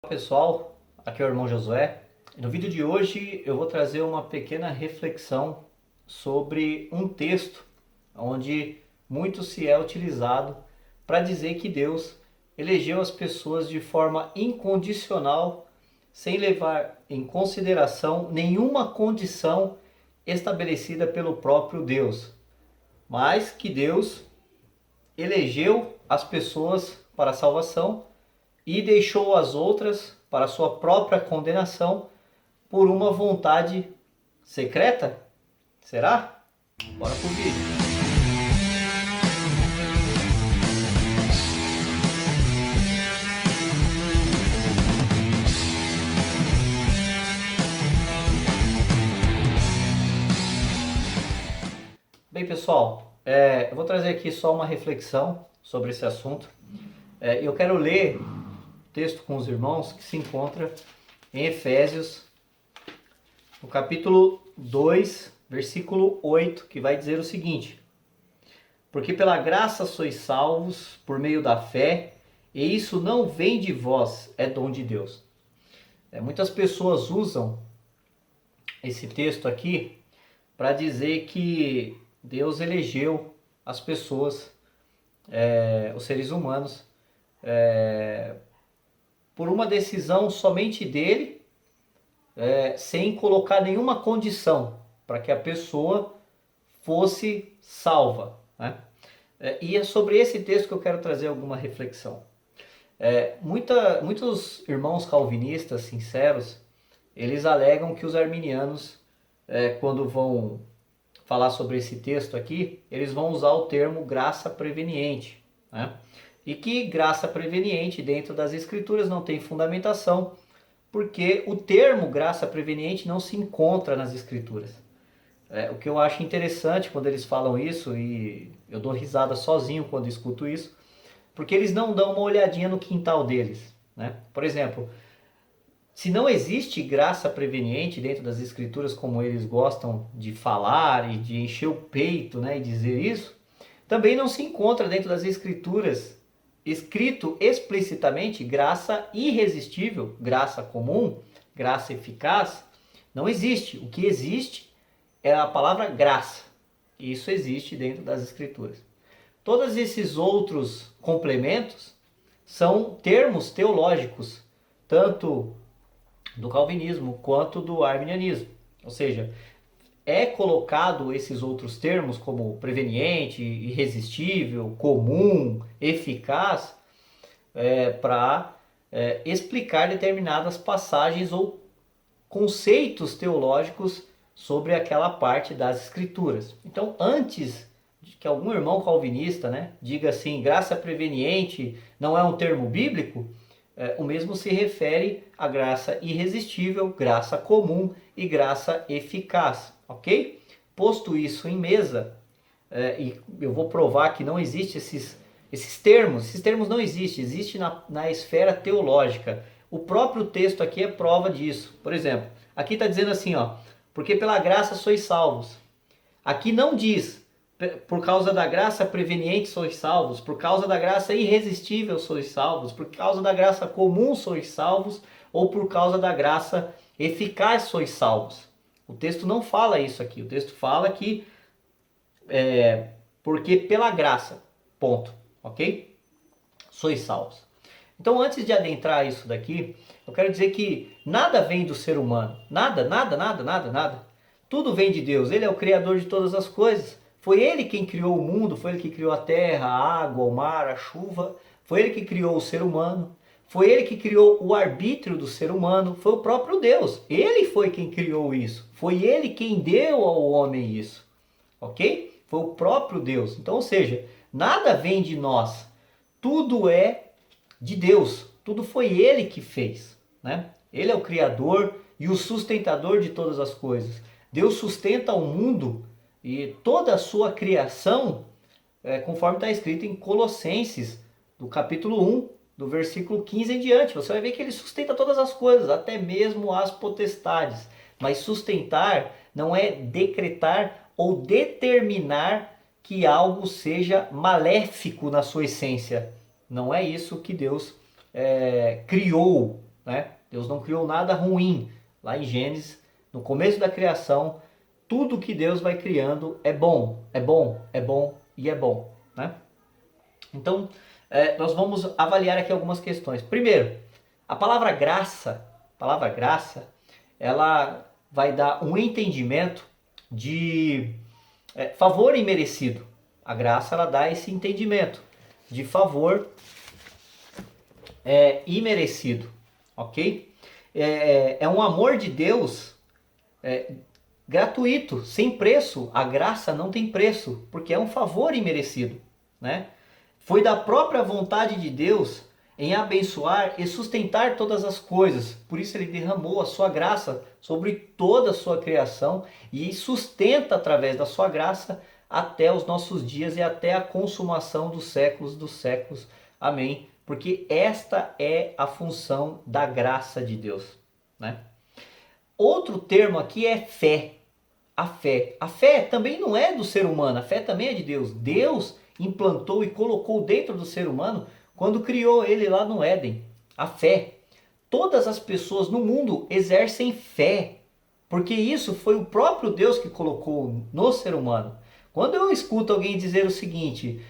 Olá pessoal, aqui é o irmão Josué. No vídeo de hoje eu vou trazer uma pequena reflexão sobre um texto onde muito se é utilizado para dizer que Deus elegeu as pessoas de forma incondicional, sem levar em consideração nenhuma condição estabelecida pelo próprio Deus, mas que Deus elegeu as pessoas para a salvação e deixou as outras para sua própria condenação por uma vontade secreta? Será? Bora pro vídeo. Bem, pessoal, eu vou trazer aqui só uma reflexão sobre esse assunto. Eu quero ler o texto com os irmãos que se encontra em Efésios, no capítulo 2, versículo 8, que vai dizer o seguinte: porque pela graça sois salvos por meio da fé, e isso não vem de vós, é dom de Deus. Muitas pessoas usam esse texto aqui para dizer que Deus elegeu as pessoas, os seres humanos, por uma decisão somente dele, sem colocar nenhuma condição para que a pessoa fosse salva, né? E é sobre esse texto que eu quero trazer alguma reflexão. Muitos irmãos calvinistas sinceros, eles alegam que os arminianos, quando vão falar sobre esse texto aqui, eles vão usar o termo graça preveniente, né? E que graça preveniente dentro das escrituras não tem fundamentação, porque o termo graça preveniente não se encontra nas escrituras. O que eu acho interessante quando eles falam isso, e eu dou risada sozinho quando escuto isso, porque eles não dão uma olhadinha no quintal deles, né? Por exemplo, se não existe graça preveniente dentro das escrituras como eles gostam de falar e de encher o peito, né, e dizer isso, também não se encontra dentro das escrituras escrito explicitamente graça irresistível, graça comum, graça eficaz. Não existe. O que existe é a palavra graça. E isso existe dentro das escrituras. Todos esses outros complementos são termos teológicos, tanto do calvinismo quanto do arminianismo. Ou seja, é colocado esses outros termos como preveniente, irresistível, comum, eficaz, para explicar determinadas passagens ou conceitos teológicos sobre aquela parte das escrituras. Então, antes de que algum irmão calvinista, né, diga assim, graça preveniente não é um termo bíblico, o mesmo se refere à graça irresistível, graça comum e graça eficaz, ok? Posto isso em mesa, e eu vou provar que não existem esses termos não existem na esfera teológica. O próprio texto aqui é prova disso. Por exemplo, aqui está dizendo assim, ó, porque pela graça sois salvos. Aqui não diz, por causa da graça preveniente sois salvos, por causa da graça irresistível sois salvos, por causa da graça comum sois salvos, ou por causa da graça eficaz sois salvos. O texto não fala isso aqui. O texto fala que porque pela graça, ponto, ok? Sois salvos. Então, antes de adentrar isso daqui, eu quero dizer que nada vem do ser humano. Nada, nada, nada, nada, nada. Tudo vem de Deus. Ele é o criador de todas as coisas. Foi ele quem criou o mundo, foi ele que criou a terra, a água, o mar, a chuva. Foi ele que criou o ser humano. Foi ele que criou o arbítrio do ser humano. Foi o próprio Deus. Ele foi quem criou isso. Foi ele quem deu ao homem isso. Ok? Foi o próprio Deus. Então, ou seja, nada vem de nós. Tudo é de Deus. Tudo foi ele que fez, né? Ele é o criador e o sustentador de todas as coisas. Deus sustenta o mundo e toda a sua criação, conforme está escrito em Colossenses, do capítulo 1, do versículo 15 em diante. Você vai ver que ele sustenta todas as coisas, até mesmo as potestades. Mas sustentar não é decretar ou determinar que algo seja maléfico na sua essência. Não é isso que Deus criou, né? Deus não criou nada ruim. Lá em Gênesis, no começo da criação, tudo que Deus vai criando é bom, é bom, é bom e é bom, né? Então, nós vamos avaliar aqui algumas questões. Primeiro, a palavra graça, ela vai dar um entendimento de favor imerecido. A graça, ela dá esse entendimento de favor imerecido, ok? É um amor de Deus gratuito, sem preço. A graça não tem preço, porque é um favor imerecido, né? Foi da própria vontade de Deus em abençoar e sustentar todas as coisas. Por isso ele derramou a sua graça sobre toda a sua criação e sustenta através da sua graça até os nossos dias e até a consumação dos séculos. Amém. Porque esta é a função da graça de Deus, né? Outro termo aqui é fé. A fé. A fé também não é do ser humano, a fé também é de Deus. Deus implantou e colocou dentro do ser humano quando criou ele lá no Éden. A fé. Todas as pessoas no mundo exercem fé, porque isso foi o próprio Deus que colocou no ser humano. Quando eu escuto alguém dizer o seguinte,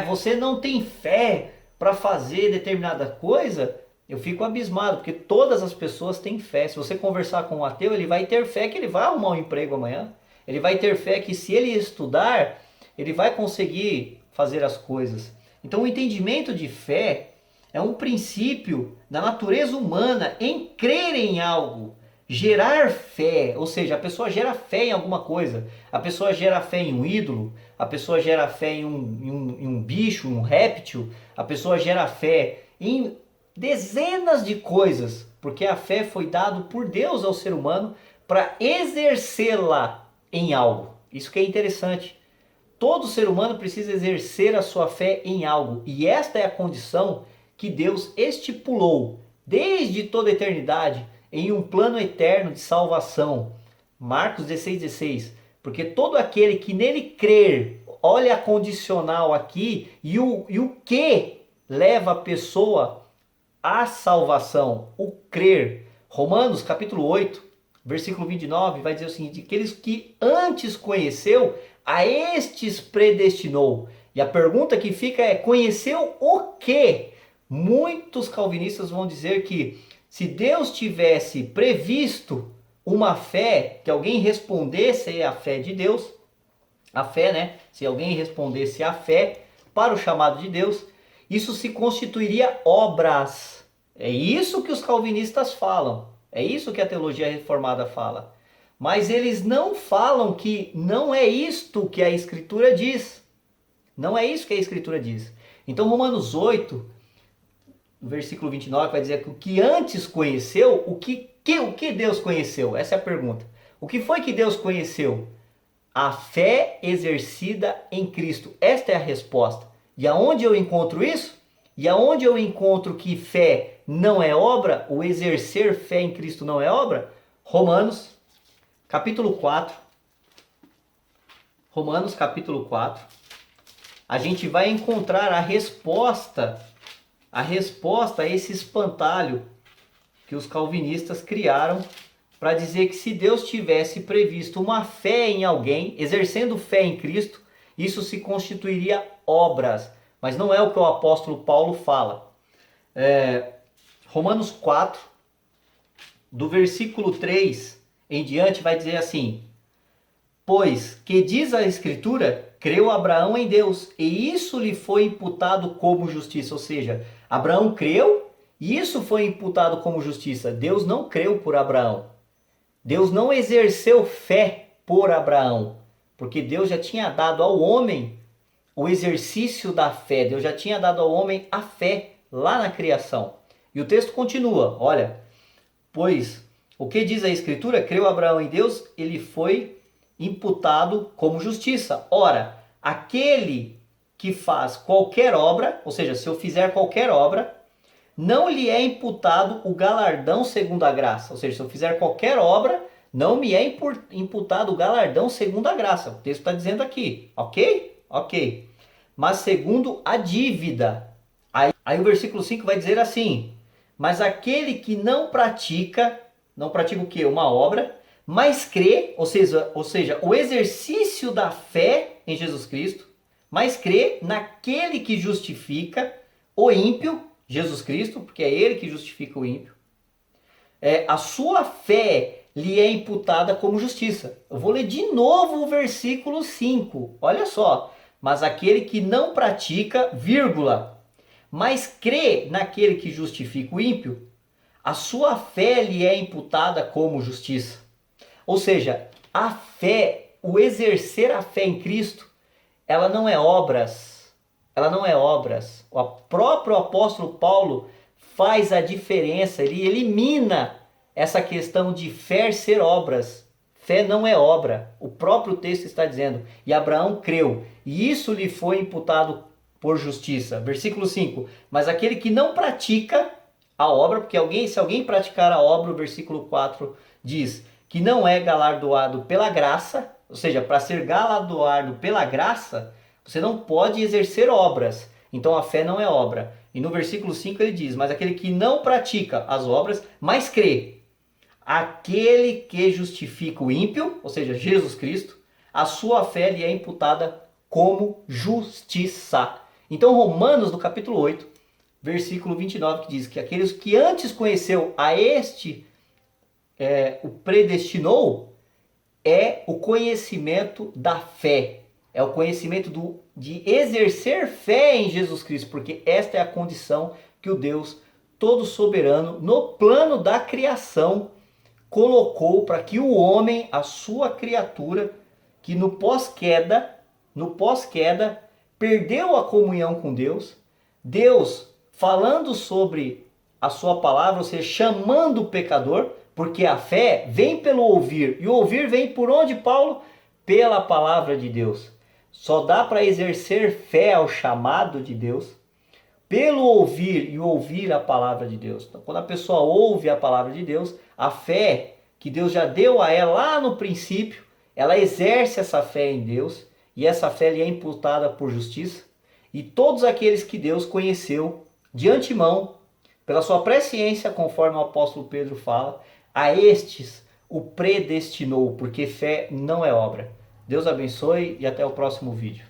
você não tem fé para fazer determinada coisa, eu fico abismado, porque todas as pessoas têm fé. Se você conversar com um ateu, ele vai ter fé que ele vai arrumar um emprego amanhã. Ele vai ter fé que se ele estudar, ele vai conseguir fazer as coisas. Então o entendimento de fé é um princípio da natureza humana em crer em algo. Gerar fé, ou seja, a pessoa gera fé em alguma coisa. A pessoa gera fé em um ídolo, a pessoa gera fé em um bicho, um réptil, a pessoa gera fé em dezenas de coisas, porque a fé foi dada por Deus ao ser humano para exercê-la em algo. Isso que é interessante. Todo ser humano precisa exercer a sua fé em algo, e esta é a condição que Deus estipulou desde toda a eternidade em um plano eterno de salvação. Marcos 16,16. Porque todo aquele que nele crer, olha a condicional aqui, e o que leva a pessoa à salvação, o crer. Romanos capítulo 8, versículo 29 vai dizer o seguinte: aqueles que antes conheceu, a estes predestinou. E a pergunta que fica é: conheceu o quê? Muitos calvinistas vão dizer que se Deus tivesse previsto uma fé, que alguém respondesse à fé de Deus, a fé, né? Se alguém respondesse à fé para o chamado de Deus, isso se constituiria obras. É isso que os calvinistas falam. É isso que a teologia reformada fala. Mas eles não falam que não é isto que a Escritura diz. Não é isso que a Escritura diz. Então Romanos 8, versículo 29, vai dizer que o que antes conheceu, o que Deus conheceu? Essa é a pergunta. O que foi que Deus conheceu? A fé exercida em Cristo. Esta é a resposta. E aonde eu encontro isso? E aonde eu encontro que fé não é obra? O exercer fé em Cristo não é obra? Romanos, capítulo 4. Romanos, capítulo 4. A gente vai encontrar a resposta a esse espantalho que os calvinistas criaram para dizer que se Deus tivesse previsto uma fé em alguém, exercendo fé em Cristo, isso se constituiria obras. Mas não é o que o apóstolo Paulo fala. Romanos 4, do versículo 3 em diante, vai dizer assim: pois que diz a Escritura, creu Abraão em Deus, e isso lhe foi imputado como justiça. Ou seja, Abraão creu, e isso foi imputado como justiça. Deus não creu por Abraão. Deus não exerceu fé por Abraão, porque Deus já tinha dado ao homem o exercício da fé. Deus já tinha dado ao homem a fé lá na criação. E o texto continua, olha: pois o que diz a Escritura, creu Abraão em Deus, ele foi imputado como justiça. Ora, aquele que faz qualquer obra, ou seja, se eu fizer qualquer obra, não lhe é imputado o galardão segundo a graça. Ou seja, se eu fizer qualquer obra, não me é imputado o galardão segundo a graça. O texto está dizendo aqui, ok? Ok. Mas segundo a dívida. Aí o versículo 5 vai dizer assim: Mas aquele que não pratica o quê? Uma obra, mas crê, ou seja, o exercício da fé em Jesus Cristo, mas crê naquele que justifica o ímpio, Jesus Cristo, porque é ele que justifica o ímpio. A sua fé lhe é imputada como justiça. Eu vou ler de novo o versículo 5. Olha só. Mas aquele que não pratica, vírgula, mas crê naquele que justifica o ímpio, a sua fé lhe é imputada como justiça. Ou seja, a fé, o exercer a fé em Cristo, ela não é obras. Ela não é obras. O próprio apóstolo Paulo faz a diferença, ele elimina essa questão de fé ser obras. Fé não é obra. O próprio texto está dizendo, e Abraão creu, e isso lhe foi imputado por justiça. Versículo 5, mas aquele que não pratica a obra, porque se alguém praticar a obra, o versículo 4 diz que não é galardoado pela graça, ou seja, para ser galardoado pela graça, você não pode exercer obras. Então a fé não é obra. E no versículo 5 ele diz, mas aquele que não pratica as obras, mas crê, aquele que justifica o ímpio, ou seja, Jesus Cristo, a sua fé lhe é imputada como justiça. Então Romanos, no capítulo 8, versículo 29, que diz que aqueles que antes conheceu a este, o predestinou, é o conhecimento da fé. É o conhecimento de exercer fé em Jesus Cristo, porque esta é a condição que o Deus todo soberano, no plano da criação, colocou para que o homem, a sua criatura, que no pós-queda, perdeu a comunhão com Deus, Deus falando sobre a sua palavra, ou seja, chamando o pecador, porque a fé vem pelo ouvir, e o ouvir vem por onde, Paulo? Pela palavra de Deus. Só dá para exercer fé ao chamado de Deus pelo ouvir e ouvir a palavra de Deus. Então, quando a pessoa ouve a palavra de Deus, a fé que Deus já deu a ela lá no princípio, ela exerce essa fé em Deus, e essa fé lhe é imputada por justiça. E todos aqueles que Deus conheceu de antemão, pela sua presciência, conforme o apóstolo Pedro fala, a estes o predestinou, porque fé não é obra. Deus abençoe e até o próximo vídeo.